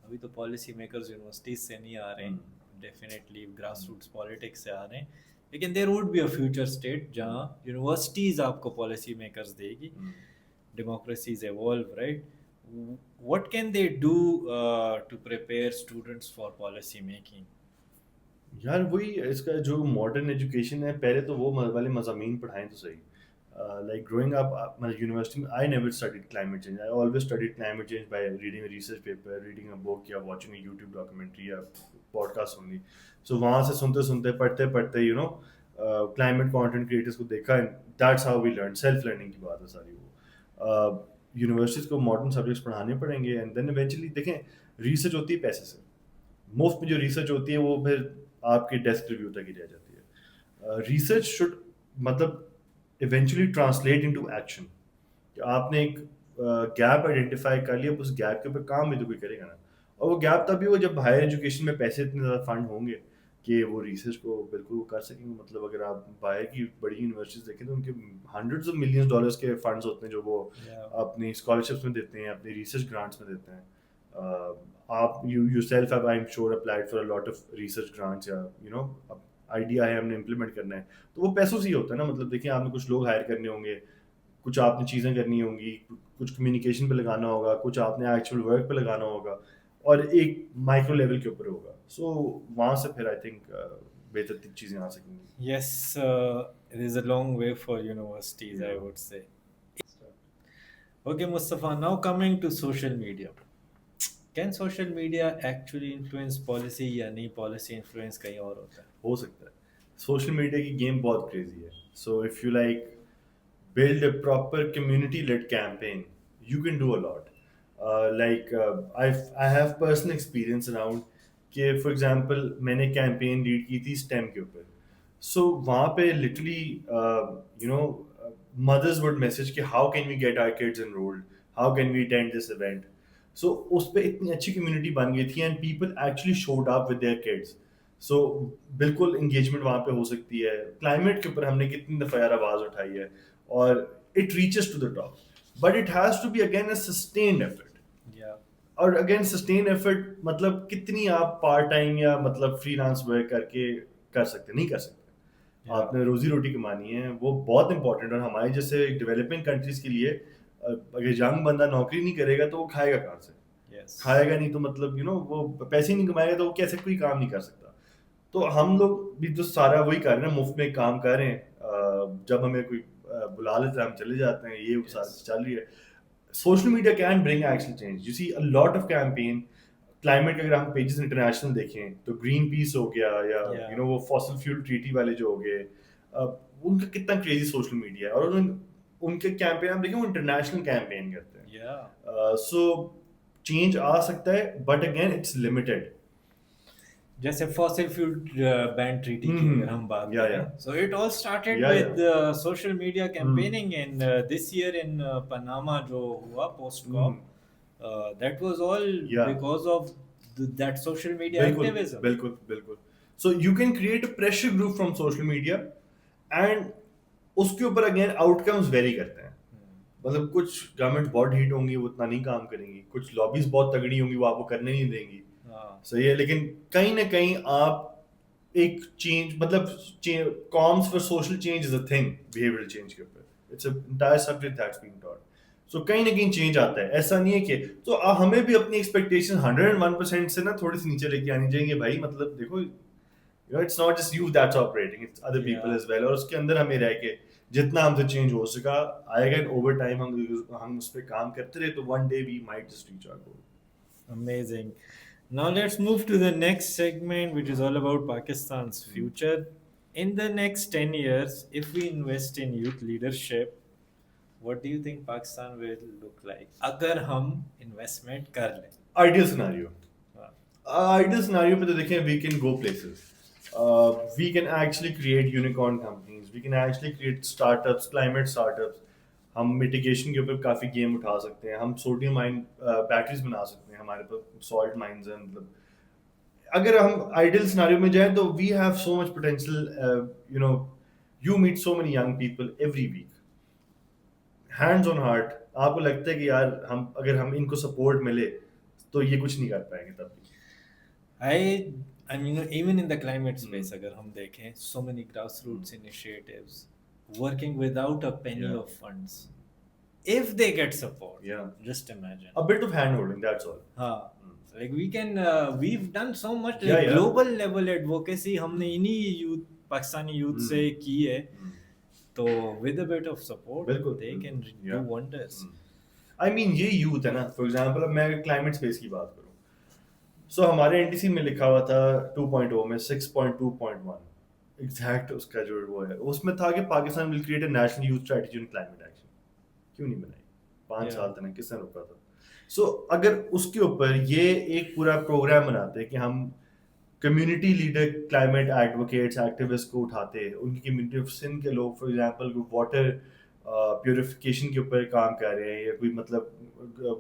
अभी तो policy makers universities से नहीं आ रहे हैं, definitely grassroots politics से आ रहे हैं, लेकिन there would be a future state जहाँ universities आपको policy makers देगी. Democracies evolve, right? What can they do to prepare students for policy making? यार वही इसका जो मॉडर्न एजुकेशन है, पहले तो वो वाले मज़ामीन पढ़ाएं तो सही. Like growing up, university, I never studied climate change. I always studied climate change by reading a research paper, reading a book, या watching a YouTube documentary या podcast only. So वहाँ से सुनते सुनते पढ़ते पढ़ते climate content creators को देखा, and that's how we learn. Self learning की बात है सारी वो. यूनिवर्सिटीज़ को मॉडर्न सब्जेक्ट्स पढ़ाने पड़ेंगे, एंड देन इवेंचुअली देखें रिसर्च होती है पैसे से. मुफ्त में जो रिसर्च होती है वो फिर आपके डेस्क रिव्यू तक ही रह जाती है. रिसर्च शुड मतलब इवेंचुअली ट्रांसलेट इनटू एक्शन. आपने एक गैप आइडेंटिफाई कर लिया, उस गैप के ऊपर काम भी तो कोई करेगा ना. और वो गैप तभी हो जब हायर एजुकेशन में पैसे इतने ज़्यादा फंड होंगे कि वो रिसर्च को बिल्कुल वो कर सकेंगे. मतलब अगर आप बाहर की बड़ी यूनिवर्सिटीज़ देखें तो उनके हंड्रेड्स ऑफ मिलियंस डॉलर्स के फंड्स होते हैं जो वो अपनी स्कॉलरशिप्स में देते हैं, अपनी रिसर्च ग्रांट्स में देते हैं. आप yourself have, I'm sure, applied for a lot of research grants या आइडिया है हमने इम्प्लीमेंट करना है, तो वो पैसों से ही होता है ना. मतलब देखिए आपने कुछ लोग हायर करने होंगे, कुछ आपने चीज़ें करनी होंगी, कुछ कम्युनिकेशन पे लगाना होगा, कुछ आपने एक्चुअल वर्क पे लगाना होगा, और एक माइक्रो लेवल के ऊपर होगा. सो वहाँ से फिर आई थिंक बेहतर चीज़ें आ सकेंगी. Yes, it is a long way for universities, I would say. Okay, Mustafa, now coming to social media. Can social media actually influence policy या नहीं, policy influence कहीं और होता है? हो सकता है. सोशल मीडिया की गेम बहुत क्रेजी है. So if you like build a proper community led campaign, you can do a lot. I have personal experience around कि for example मैंने campaign lead की थी STEM के ऊपर. So वहाँ पे literally mothers would message कि how can we get our kids enrolled, how can we attend this event. So उस पे इतनी अच्छी community बन गई थी and people actually showed up with their kids. So बिल्कुल engagement वहाँ पे हो सकती है. Climate के ऊपर हमने कितनी दफ़ा यार आवाज़ उठाई है, और it reaches to the top, but it has to be again a sustained effort. Yeah. और again sustained effort मतलब कितनी आप part time या मतलब freelance work करके कर सकते, नहीं कर सकते. Yeah. आपने रोजी रोटी कमानी है, वो बहुत इंपॉर्टेंट है। और हमारे जैसे डेवलपिंग कंट्रीज के लिए अगर यंग बंदा नौकरी नहीं करेगा तो वो खाएगा कहाँ से? Yes. खाएगा नहीं तो मतलब वो पैसे ही नहीं कमाएगा तो वो कैसे कोई काम नहीं कर सकता। तो हम लोग भी तो सारा वही कर रहे हैं, मुफ्त में काम कर रहे हैं। जब हमें कोई बुला लेता है हम चले जाते हैं, ये सारी Yes. चल रही है। Social media can bring actual change. You see a lot of campaign climate के, अगर हम पेजेस इंटरनेशनल देखें तो ग्रीन पीस हो गया या Yeah. वो फॉसिल फ्यूल ट्रीटी वाले जो हो गए, उनका कितना क्रेजी सोशल मीडिया है। और उनके कैंपेन आप देखें वो इंटरनेशनल कैंपेन करते हैं। Yeah. सो चेंज आ सकता है बट अगेन इट्स लिमिटेड। जैसे फॉसिल फ्यूल बैन ट्रीटी की हम्म, अगर हम बात yeah, करें, yeah. so it all started Yeah, with social media campaigning and this year in Panama जो हुआ post cop, that was all Yeah. because of that social media बिल्कुल activism. बिल्कुल बिल्कुल। So you can create a pressure group from social media and उसके ऊपर again outcomes very करते हैं। मतलब कुछ गवर्नमेंट बहुत हीट होंगी, वो उतना नहीं काम करेंगी, कुछ लॉबीज बहुत तगड़ी होंगी, वो आपको करने नहीं देंगी। हाँ, सही है, लेकिन कहीं ना कहीं आप एक चेंज, मतलब comms for social change is a thing behavioural change के ऊपर। It's a entire subject that's being taught. So कहीं ना कहीं चेंज आता है, ऐसा नहीं है कि तो हमें भी अपनी एक्सपेक्टेशन 101% से ना थोड़ी सी नीचे लेके आनी चाहिए भाई। मतलब देखो it's not just you that's operating, it's other people Yeah. As well. और उसके अंदर हमें रह के जितना हमसे चेंज हो सका आएगा, एंड ओवर टाइम हम उस पर काम करते रहे तो one day we might just reach our goal. amazing. Now let's move to the next segment, which is all about Pakistan's future. In the next 10 years, if we invest in youth leadership, what do you think Pakistan will look like? अगर हम investment कर लें। Ideal scenario, हाँ, ideal scenario पे तो देखें we can go places, we can actually create unicorn companies, we can actually create startups, climate startups. हम mitigation के ऊपर काफ़ी गेम उठा सकते हैं, हम सोडियम माइन बैटरीज बना सकते हैं, हमारे पास सॉल्ट माइंस हैं। मतलब अगर हम आइडियल सिनेरियो में जाएं तो we have so much potential. You meet so many young people every week, hands on heart आपको लगता है कि यार अगर हम इनको सपोर्ट मिले तो ये कुछ नहीं कर पाएंगे तब भी। I mean, even in the climate space, अगर हम देखें, so many grassroots initiatives working without a penny Yeah. of funds. If they get support, Yeah. just imagine. A bit of hand holding, that's all. हाँ, like we can, we've done so much Yeah, like yeah. global level advocacy हमने इन्हीं youth, Pakistani youth से की है, तो with a bit of support, बिल्कुल, they can yeah. do wonders. I mean ये youth है ना, फॉर एग्जांपल अब मैं क्लाइमेट स्पेस की बात करूं, सो हमारे एनटीसी में लिखा हुआ था 2.0 में 6.2.1 एग्जैक्ट उसका जो वो है, उसमें था कि Pakistan will create a national youth strategy on climate action. क्यों नहीं बनाई? 5 Yeah. साल तक किसने रोका था? सो अगर उसके ऊपर ये एक पूरा प्रोग्राम बनाते हैं कि हम community leader climate advocates activist को उठाते, उनकी कम्युनिटी ऑफ सिंध के लोग फॉर एग्जांपल वाटर प्योरिफिकेशन के ऊपर काम कर रहे हैं या कोई मतलब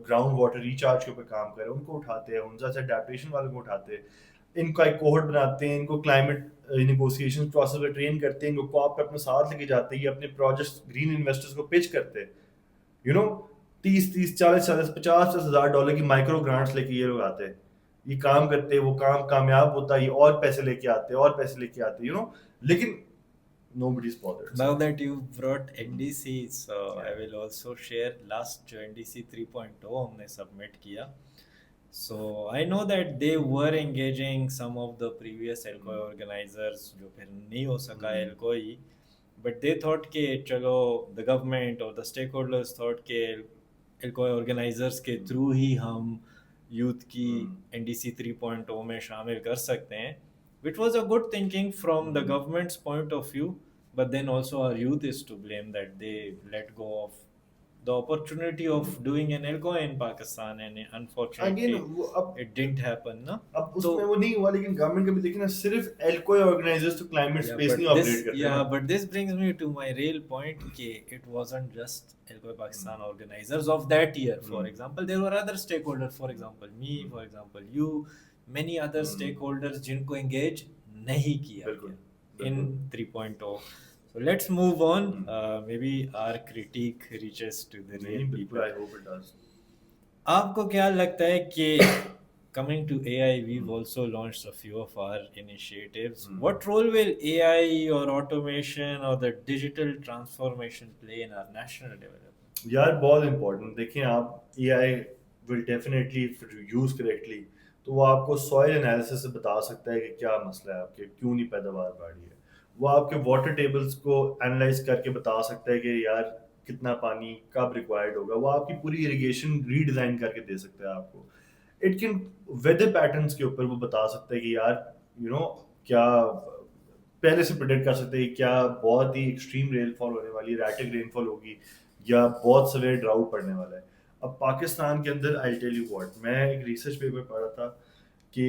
ग्राउंड वाटर रिचार्ज के ऊपर काम कर रहे हैं, उनको उठाते हैं, उनसे अडेप्टेशन वालों को उठाते हैं, इनका एक कोहर्ट बनाते हैं, इनको क्लाइमेट नेगोशिएशन प्रोसेस में ट्रेन करते हैं, इनको कॉप पे अपने साथ लेके जाते हैं, ये अपने प्रोजेक्ट्स ग्रीन इन्वेस्टर्स को पिच करते हैं। 30 40 50 हज़ार डॉलर की माइक्रो ग्रांट्स लेके ये लोग आते हैं, ये काम करते हैं, वो काम कामयाब होता है, ये और पैसे लेके आते हैं और पैसे लेके आते हैं, लेकिन nobody's bothered. Now that you brought NDC, so Yeah. I will also share last जो NDC 3.0 हमने submit किया. So I know that they were engaging some of the previous ELCOI organizers जो फिर नहीं हो सका ELCOI, but they thought कि चलो the government or the stakeholders thought कि ELCOI organizers के through ही हम youth की NDC 3.0 में शामिल कर सकते हैं, which was a good thinking from the government's point of view, but then also our youth is to blame that they let go of the opportunity of doing an ELCOI in Pakistan, and unfortunately Again, अब it didn't happen ना। अब उसमें वो नहीं हुआ, लेकिन government का भी देखिए ना, सिर्फ एल्कोई ऑर्गेनाइजर्स तो क्लाइमेट स्पेस नहीं ऑपरेट करते yeah, ना। but this brings me to my real point कि it wasn't just ELCOI Pakistan organizers of that year. For example, there were other stakeholders, for example me, for example you, many other stakeholders जिनको engage नहीं किया बिल्कुल, गया in 3.0. So let's move on. Maybe our critique reaches to the real नहीं, people. बिल्कुल, I hope it does. आपको क्या लगता है कि coming to AI, we've also launched a few of our initiatives. What role will AI or automation or the digital transformation play in our national development? यार बहुत important देखिए आप AI will definitely use correctly तो वो आपको soil analysis से बता सकता है कि क्या मसला है आपके क्यों नहीं पैदावार बढ़ रही है वो आपके वाटर टेबल्स को एनालाइज करके बता सकता है कि यार कितना पानी कब रिक्वायर्ड होगा वो आपकी पूरी इरिगेशन रीडिजाइन करके दे सकता है आपको इट कैन वेदर पैटर्न्स के ऊपर वो बता सकता है कि यार क्या पहले से प्रिडिक्ट कर सकते हैं क्या बहुत ही एक्सट्रीम रेनफॉल होने वाली है रैटिक रेनफॉल होगी या बहुत सवेरे ड्राउट पड़ने वाला है अब पाकिस्तान के अंदर आई टेल यू व्हाट मैं एक रिसर्च पेपर पढ़ा था कि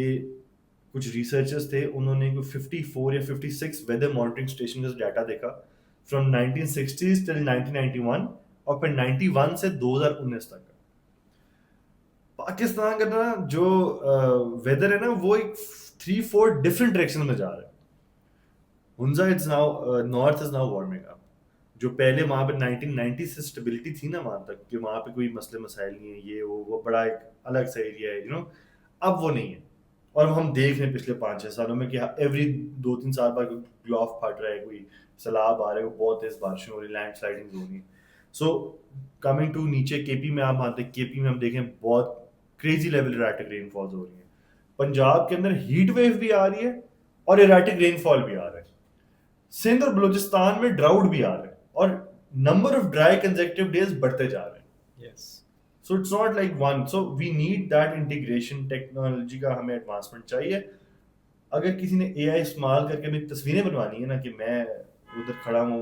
कुछ रिसर्चर्स थे उन्होंने कोई 54 या 56 वेदर मॉनिटरिंग स्टेशन का डाटा देखा फ्रॉम 1960s टिल 1991 और फिर 91 से 2019 तक पाकिस्तान का ना जो वेदर है ना वो एक 3-4 डिफरेंट डायरेक्शन में जा रहा है Hunza is now north is now warming up जो पहले वहां पे 1990 से स्टेबिलिटी थी ना वहां तक कि वहां पे कोई मसले मसाइल नहीं है ये वो बड़ा एक अलग सा एरिया है अब वो नहीं है और हम देख रहे हैं पिछले 5-6 सालों में कि एवरी 2-3 साल बाद ग्लोव फट रहा है कोई सैलाब आ रहा है बहुत तेज बारिशें हो रही लैंड स्लाइडिंग हो रही सो कमिंग टू नीचे केपी में आप आते केपी में हम देखें बहुत क्रेजी लेवल इराटिक रेनफॉल्स हो रही है पंजाब के अंदर हीट वेव भी आ रही है और इराटिक रेनफॉल भी आ रहा है सिंध और बलूचिस्तान में ड्राउट भी आ रहा है और number of dry consecutive days बढ़ते जा रहे हैं Yes. So it's not like one so we need that integration technology का हमें एडवांसमेंट चाहिए अगर किसी ने एआई इस्तेमाल करके अपनी तस्वीरें बनवानी है ना कि मैं उधर खड़ा हूँ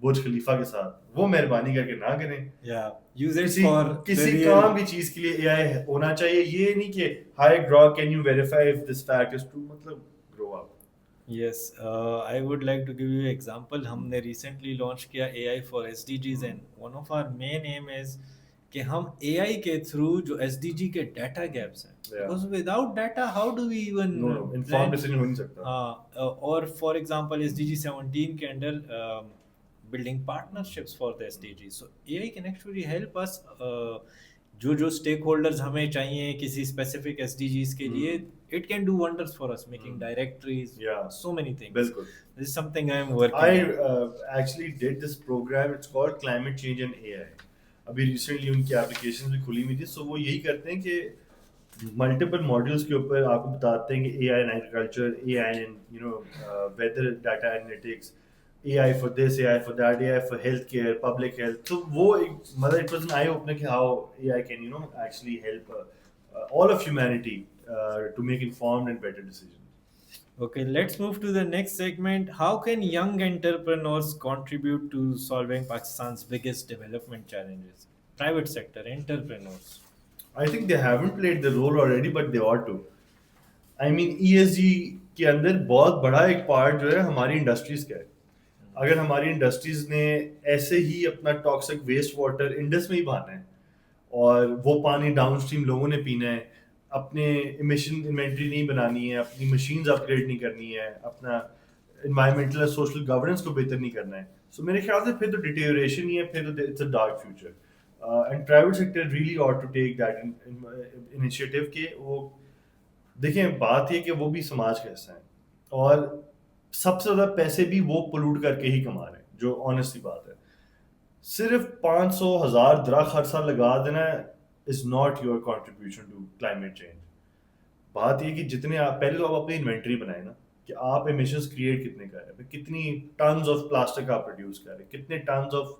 बुर्ज खलीफा के साथ वो मेहरबानी करके ना करें Yeah. Use it किसी for किसी the real. काम की चीज के लिए एआई होना चाहिए ये नहीं कि hi Grok can you verify if this fact is true मतलब grow up Yes, I would like to give you an example. हमने recently launch किया AI for SDGs and one of our main aim is कि हम AI के through जो SDG के data gaps हैं Yeah. because without data how do we even know no inform plan decision हो नहीं सकता और for example SDG 17 के अंदर building partnerships for the SDGs. So AI can actually help us जो stakeholders हमें चाहिए किसी specific SDGs के लिए it can do wonders for us making directories Yeah. so many things. बिल्कुल This is something I am working I on. actually did this program. It's called Climate Change and AI. अभी recently उनकी applications भी खुली हुई थी. So वो यही करते हैं कि multiple modules के ऊपर आपको बताते हैं कि AI in agriculture, AI in weather data analytics, AI for this, AI for that, AI for healthcare, public health. So वो एक मतलब it was an eye opener कि how AI can actually help all of humanity to make informed and better decisions. Okay, let's move to the next segment. How can young entrepreneurs contribute to solving Pakistan's biggest development challenges? Private sector entrepreneurs. I think they haven't played the role already, but they ought to. I mean, ESG के अंदर बहुत बड़ा एक part जो है हमारी industries का है अगर हमारी इंडस्ट्रीज ने ऐसे ही अपना टॉक्सिक वेस्ट वाटर इंडस में ही बहाना है और वो पानी डाउनस्ट्रीम लोगों ने पीना है अपने इमिशन इन्वेंट्री नहीं बनानी है अपनी मशीन्स अपग्रेड नहीं करनी है अपना इन्वायरमेंटल और सोशल गवर्नेंस को बेहतर नहीं करना है सो मेरे ख्याल से फिर तो डिटेरियोरेशन ही है फिर तो it's a dark future and private sector really ought to take that initiative के वो देखें बात ये कि वो भी समाज का हिस्सा है और सबसे ज़्यादा पैसे भी वो पोल्यूट करके ही कमा रहे हैं जो ऑनेस्टली बात है सिर्फ 500,000 दरख्त हर साल लगा देना is not your contribution to climate change बात ये कि जितने आप पहले तो आप अपनी इन्वेंट्री बनाए ना कि आप एमिशंस क्रिएट कितने कर रहे हैं कितनी टन्स ऑफ प्लास्टिक आप प्रोड्यूस कर रहे हैं कितने tons of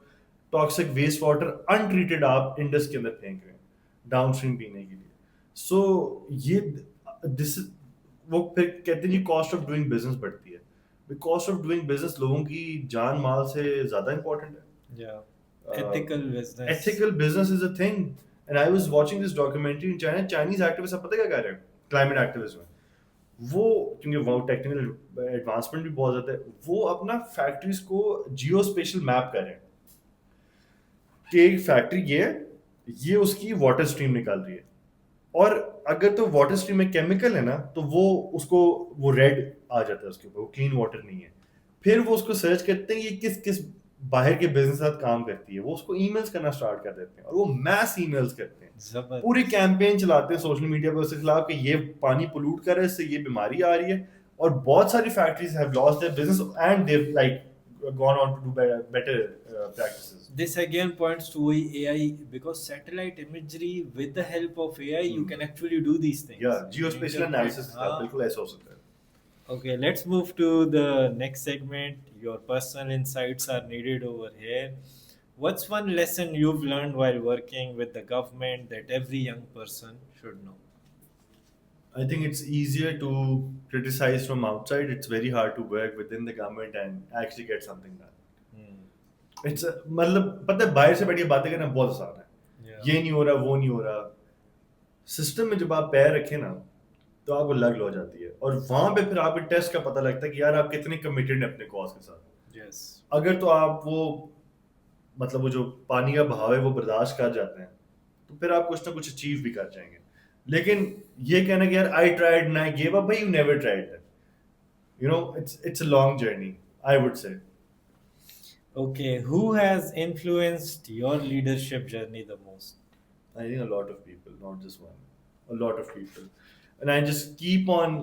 toxic waste water untreated आप इंडस के अंदर फेंक रहे हैं डाउनस्ट्रीम पीने के लिए सो ये दिस वो फिर कहते हैं जी कॉस्ट ऑफ डूइंग बिजनेस बढ़ती है कॉस्ट ऑफ डूइंग बिजनेस लोगों की जान माल से ज्यादा इंपॉर्टेंट है Yeah. Ethical business. ethical business is a thing and I was watching this documentary in China Chinese activists आप पता क्या कर रहे हैं climate activism में वो क्योंकि वो टेक्निकल एडवांसमेंट भी बहुत ज्यादा है वो अपना फैक्ट्रीज को जियो स्पेशल मैप कर रहे हैं कि एक फैक्ट्री ये उसकी वाटर स्ट्रीम निकाल रही है और अगर तो वाटर स्ट्रीम में केमिकल है ना तो वो रेड आ जाता है उसके ऊपर वो क्लीन वाटर नहीं है फिर वो उसको सर्च करते हैं ये किस बाहर के बिजनेस साथ काम करती है, वो उसको ईमेल्स करना स्टार्ट कर देते हैं और वो मैस ईमेल्स करते हैं, पूरी जबरदस्त। कैंपेन चलाते हैं सोशल मीडिया पर उसके खिलाफ कि ये पानी पोल्यूट कर रहा है, इससे ये बीमारी आ रही है, और बहुत सारी factories have lost their business and they like gone on to do better practices. This again points to AI, because satellite imagery with the help of AI you can actually do these things. Yeah, You can geospatial interpret- analysis का हाँ. बिल्कुल ऐसा हो सकता है. Okay, let's move to the next segment. Your personal insights are needed over here. What's one lesson you've learned while working with the government that every young person should know? I think it's easier to criticize from outside. It's very hard to work within the government and actually get something done. Hmm. It's मतलब पता है बाहर से बैठ के बातें करना बहुत आसान है. Yeah. ये नहीं हो रहा, वो नहीं हो रहा. सिस्टम में जब आप पैर रखें ना, तो आपको लग हो जाती है, और वहां पे फिर आपके टेस्ट का पता लगता है कि यार आप कितने कमिटेड हैं अपने कॉज के साथ. Yes. अगर तो आप वो मतलब वो जो पानी का बहाव है वो बर्दाश्त कर जाते हैं, तो फिर आप कुछ ना कुछ अचीव भी कर जाएंगे. लेकिन ये कहना कि यार I tried and I give up, भाई you never tried that. You know it's a long journey, I would say. Okay, who has influenced your leadership journey the most? I think a lot of people, not just one. A lot of people. And I just keep on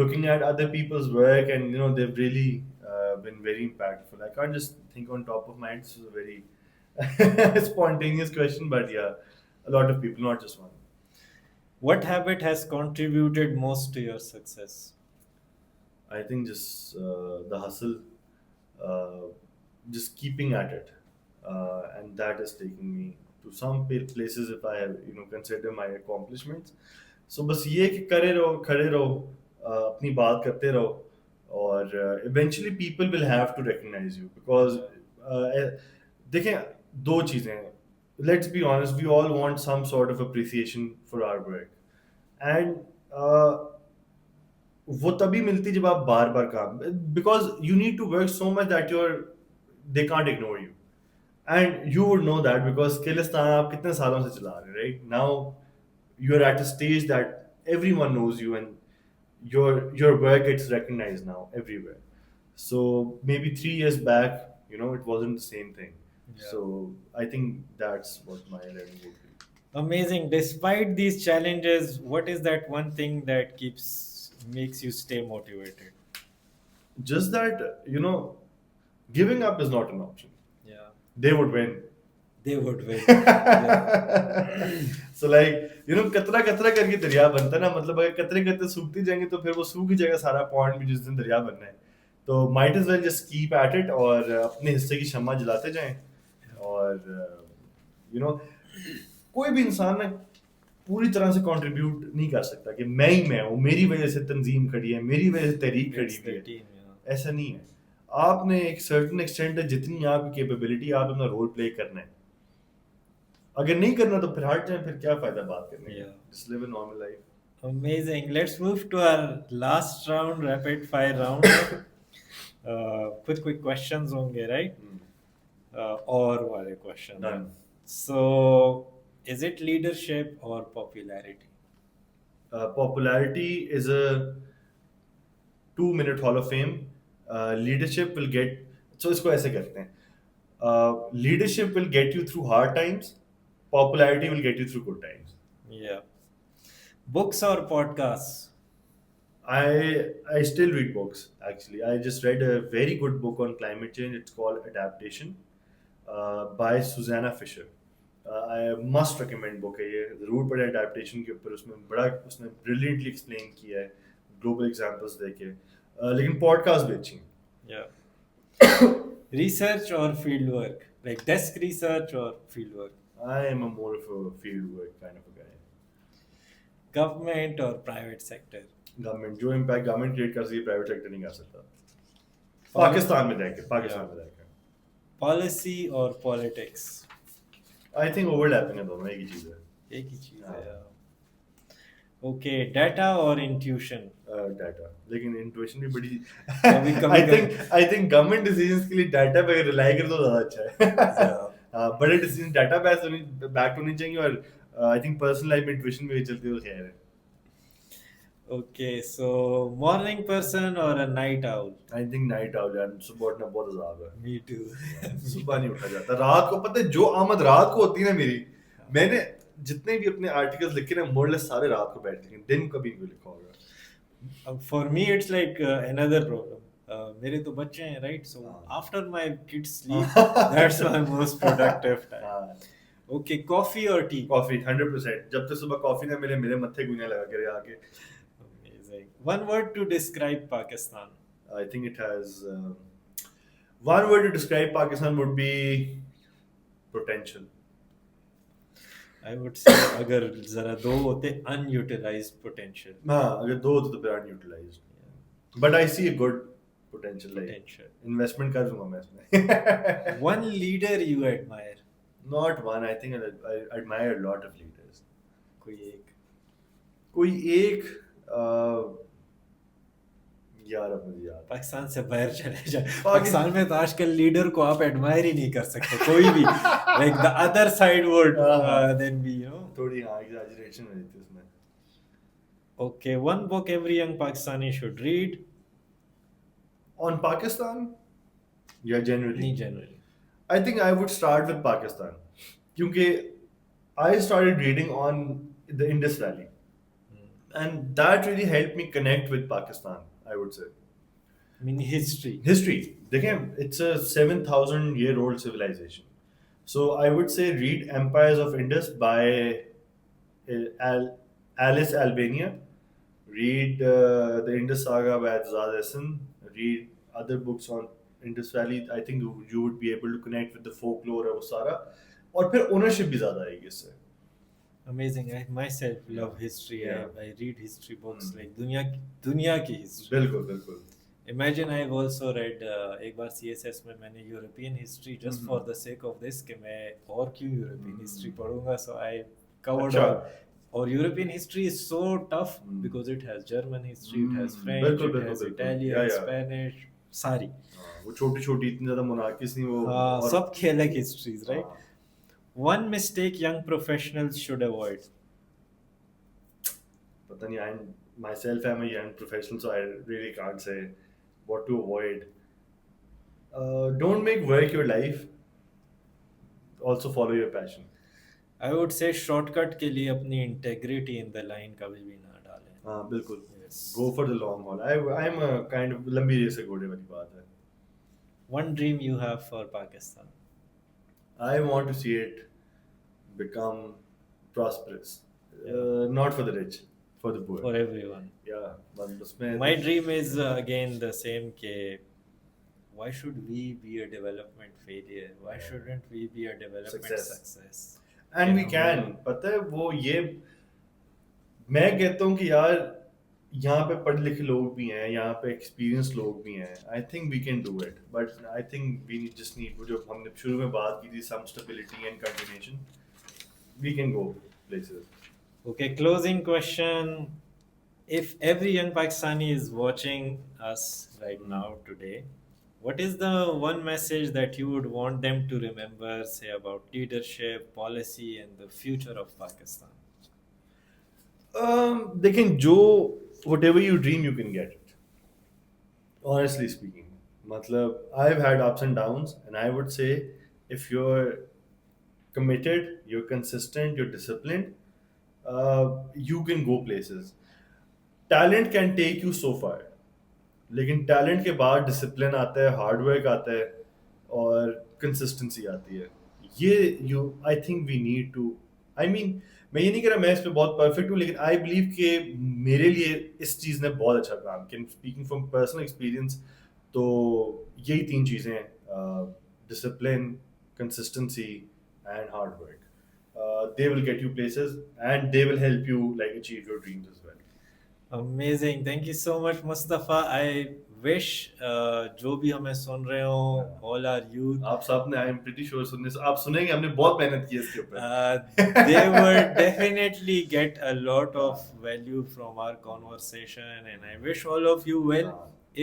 looking at other people's work, and you know, they've really been very impactful. I can't just think on top of my head. This is a very spontaneous question, but yeah, a lot of people, not just one. What habit has contributed most to your success? I think just the hustle, uh, just keeping at it, and that is taking me to some places if I have, you know, consider my accomplishments. So बस ये कि करे रहो, खड़े रहो, अपनी बात करते रहो, और eventually people will have to recognize you because देखें दो चीजें हैं. Let's be honest, we all want some sort of appreciation for our work, and वो तभी मिलती जब आप बार बार काम, because you need to work so much that your they can't ignore you, and you would know that because Skillistan आप कितने सालों से चला रहे हैं, right now you are at a stage that everyone knows you, and your work gets recognized now everywhere. So maybe 3 years back, you know, it wasn't the same thing. Yeah. So I think that's what my learning would be. Amazing. Despite these challenges, what is that one thing that makes you stay motivated? Just that, you know, giving up is not an option. Yeah, They would win. they would win. Yeah. So like, you know, कतरा कतरा करके दरिया बनता है ना, मतलब अगर कतरे कतरे सूखते जाएंगे तो फिर वो सूख ही जाएगा सारा पॉइंट भी जिस दिन दरिया बनना है. तो might as well just keep at it और अपने हिस्से की शम्मा जलाते जाएं, और you know, कोई भी इंसान ना पूरी तरह से कंट्रीब्यूट नहीं कर सकता कि मैं ही मैं हूँ, मेरी वजह से तंजीम खड़ी है, मेरी वजह से तहरीक खड़ी It's हुई the है. team, yeah. ऐसा नहीं है. आपने एक सर्टेन एक्सटेंट है, जितनी आपकी कैपेबिलिटी, आप अपना रोल प्ले करना है. अगर नहीं करना तो फिर हट जाए, फिर क्या फायदा बात करने का. Yeah. Just live a normal life. Amazing. Let's move to our last round, rapid fire round. Quick questions होंगे, right? और वाले question. Done. So, is it leadership or popularity? Popularity is a 2-minute Hall of Fame. Leadership will get, so इसको ऐसे करते हैं. Leadership will get you through hard times. Popularity will get you through good times. Yeah. Books or podcasts? I still read books, actually. I just read a very good book on climate change. It's called Adaptation, by Susanna Fisher. I must recommend book है ये, जरूर पढ़े. Adaptation के ऊपर उसमें बड़ा उसने brilliantly explain किया है, global examples देके. लेकिन podcast भी अच्छी हैं. Yeah. Research or field work? Like desk research or field work? I am a more of a field work kind of a guy. Government or private sector? Government, जो impact government create कर सकती है, private sector नहीं कर सकता. पाकिस्तान में रह के, पाकिस्तान में रह के. Policy or politics? I think overlapping है दोनों, एक ही चीज़ है. एक ही चीज है. हाँ. Yeah. Okay, data or intuition? Data, लेकिन इंट्यूशन भी बड़ी. कभी I think गवर्नमेंट डिसीजंस के लिए डाटा पे रिलाई कर तो ज्यादा अच्छा है. बड़े डिसीजन डाटा बैक होने चाहिए, और आई थिंक पर्सनल लाइफ में इंट्यूशन भी चलती है, तो खैर है. Okay, so morning person or a night owl? I think night owl यार, सुबह उठना बहुत अजाब है। Me too. Me सुबह नहीं too. उठा जाता, रात को पता है जो आमद रात को होती है ना मेरी, मैंने जितने भी अपने आर्टिकल्स लिखे ना मोरलेस सारे रात को बैठ लिखे, दिन कभी नहीं लिखा होगा। For me, it's like another problem. मेरे तो बच्चे हैं, right? So हाँ। after my kids sleep, that's my most productive time. हाँ, Okay, coffee or tea? Coffee 100%, जब तक सुबह कॉफी ना मिले मेरे मत्थे गूंजने लगा करे आके। Amazing. One word to describe Pakistan. I think it has one word to describe Pakistan would be potential. I would say अगर जरा दो होते unutilized potential. हाँ, अगर दो होते तो फिर unutilized. But I see a good potential, like Potential. investment कर दूंगा मैं इसमें। One leader you admire. Not one, I think I admire a lot of leaders. कोई एक. कोई एक यार अब मुझे याद पाकिस्तान से बाहर चले जाए. पाकि- पाकिस्तान में तो आजकल लीडर को आप एडमायर ही नहीं कर सकते कोई भी. Like the other side would then be, you know. थोड़ी हाँ exaggeration हो जाती है उसमें। Okay, one book every young Pakistani should read. On Pakistan, yeah, generally. नहीं generally. I think I would start with Pakistan. क्योंकि I started reading on the Indus Valley. And that really helped me connect with Pakistan, I would say. I mean history. History. देखें, it's a 7,000-year-old civilization. So I would say read Empires of Indus by Alice Albania. Read the Indus Saga by Azad Hassan. Read other books on Indus Valley. I think you would be able to connect with the folklore of Usara. और फिर ownership भी ज़्यादा आएगी इससे. Amazing. I myself love history. Yeah. I read history books like दुनिया की history. बिल्कुल बिल्कुल. Imagine I've also read एक बार CSS में मैंने European history just for the sake of this कि मैं और क्यों European history पढ़ूंगा, so I covered अच्छा. all. और European history is so tough because it has German history, it has French, बिल्कुल, it बिल्कुल, has बिल्कुल. Italian, Yeah, yeah. Spanish, सारी. वो छोटी छोटी इतनी ज़्यादा monarchies नहीं वो. हाँ, और- सबकी अलग histories, right? हाँ. One mistake young professionals should avoid. पता नहीं, I'm a young professional, so I really can't say what to avoid. Don't make work your life. Also follow your passion. I would say shortcut के लिए अपनी integrity in the line कभी भी ना डालें. हाँ बिल्कुल. Yes. Go for the long haul. I'm a kind of लंबी रेस से घोड़े वाली बात है. One dream you have for Pakistan. I want to see it become prosperous. Not for the rich, for the poor. For everyone. Yeah, but उसमें My dream is again the same के why should we be a development failure? Why shouldn't we be a development success? And we can. पता है वो ये मैं कहता हूँ कि यार यहाँ पे पढ़े लिखे लोग भी हैं, यहाँ पे एक्सपीरियंस लोग भी हैं. I think we can do it, but I think we just need वो जो हमने शुरू में बात की थी, some stability and continuation. We can go places. Okay, closing question. If every young Pakistani is watching us right now today, what is the one message that you would want them to remember, say about leadership, policy, and the future of Pakistan? देखें, जो whatever you dream you can get it. Honestly speaking, मतलब I've had ups and downs, and I would say if you're committed, you're consistent, you're disciplined, you can go places. Talent can take you so far, लेकिन talent के बाद discipline आता है, hard work आता है और consistency आती है. ये you I think we need to. I mean मैं ये नहीं कह रहा मैं इस पे बहुत परफेक्ट हूँ, लेकिन आई बिलीव कि मेरे लिए इस चीज़ ने बहुत अच्छा काम किया. स्पीकिंग फ्रॉम पर्सनल एक्सपीरियंस, तो यही तीन चीज़ें हैं: discipline, consistency and hard work. They will get you places and they will help you like achieve your dreams as well. Amazing. Thank you so much, Mustafa. I wish जो भी हमें सुन रहे हो, all our youth, आप सब ने, I am pretty sure सुनने से आप सुनेंगे, हमने बहुत मेहनत की है इसके ऊपर. they would definitely get a lot of value from our conversation, and I wish all of you well.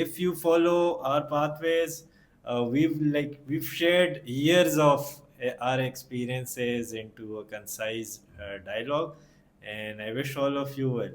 If you follow our pathways, we've shared years of our experiences into a concise dialogue, and I wish all of you well.